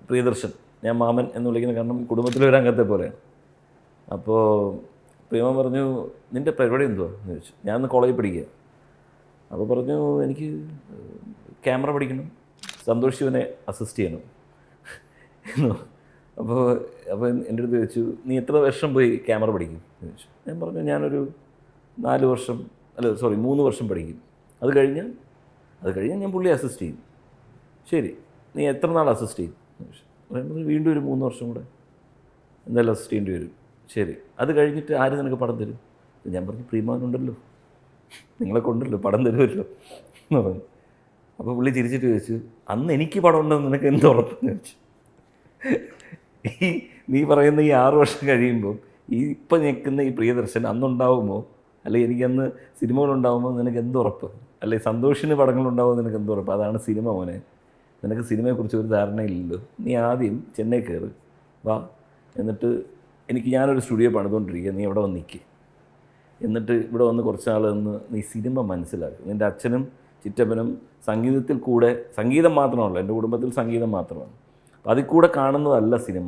പ്രിയദർശൻ, ഞാൻ മാമൻ എന്ന് വിളിക്കുന്ന കാരണം കുടുംബത്തിലൊരു അംഗത്തെ പോലെയാണ്. അപ്പോൾ പ്രിയമ പറഞ്ഞു, നിൻ്റെ പരിപാടി എന്തുവാ എന്ന് ചോദിച്ചു. ഞാൻ കോളേജിൽ പഠിക്കുക. അപ്പോൾ പറഞ്ഞു, എനിക്ക് ക്യാമറ പഠിക്കണം, സന്തോഷ് ശിവനെ അസിസ്റ്റ് ചെയ്യണം എന്ന്. അപ്പോൾ എൻ്റെ അടുത്ത് ചോദിച്ചു, നീ എത്ര വർഷം പോയി ക്യാമറ പഠിക്കും എന്ന് ചോദിച്ചു. ഞാൻ പറഞ്ഞു, ഞാനൊരു 3 വർഷം പഠിക്കും. അത് കഴിഞ്ഞാൽ ഞാൻ പുള്ളിയെ അസിസ്റ്റ് ചെയ്യും. ശരി, നീ എത്ര നാൾ അസിസ്റ്റ് ചെയ്യും എന്ന് ചോദിച്ചു. പറയുമ്പോൾ വീണ്ടും ഒരു 3 വർഷം കൂടെ എന്തായാലും അസിസ്റ്റ് ചെയ്യേണ്ടി വരും. ശരി, അത് കഴിഞ്ഞിട്ട് ആര് നിനക്ക് പടം തരും? ഞാൻ പറഞ്ഞു, പ്രിയമാനുണ്ടല്ലോ, നിങ്ങളെ കൊണ്ടല്ലോ, പടം തരുമല്ലോ എന്ന് പറഞ്ഞു. അപ്പോൾ പുള്ളി ചിരിച്ചിട്ട് ചോദിച്ചു, അന്ന് എനിക്ക് പടം ഉണ്ടെന്ന് നിനക്ക് എന്ത് ഉറപ്പെന്ന് ചോദിച്ചു. നീ പറയുന്ന ഈ 6 വർഷം കഴിയുമ്പോൾ ഇപ്പം നിൽക്കുന്ന ഈ പ്രിയദർശൻ അന്നുണ്ടാവുമോ, അല്ലെങ്കിൽ എനിക്കന്ന് സിനിമകളുണ്ടാവുമോ നിനക്ക് എന്ത് ഉറപ്പ്? അല്ലെങ്കിൽ സന്തോഷിന് പടങ്ങളുണ്ടാവുമോ നിനക്ക് എന്ത് ഉറപ്പ്? അതാണ് സിനിമ മോനെ. നിനക്ക് സിനിമയെക്കുറിച്ച് ഒരു ധാരണയില്ലല്ലോ. നീ ആദ്യം ചെന്നൈ കയറി വാ, എന്നിട്ട് ഞാനൊരു സ്റ്റുഡിയോ പണിതുകൊണ്ടിരിക്കുക, നീ ഇവിടെ വന്ന് നിൽക്കുക. എന്നിട്ട് ഇവിടെ വന്ന് കുറച്ച് നാൾ നിന്ന് നീ സിനിമ മനസ്സിലാക്കും. നിൻ്റെ അച്ഛനും ചിറ്റപ്പനും സംഗീതത്തിൽ കൂടെ, സംഗീതം മാത്രമല്ല, എൻ്റെ കുടുംബത്തിൽ സംഗീതം മാത്രമാണ്, അപ്പോൾ അതിൽ കൂടെ കാണുന്നതല്ല സിനിമ.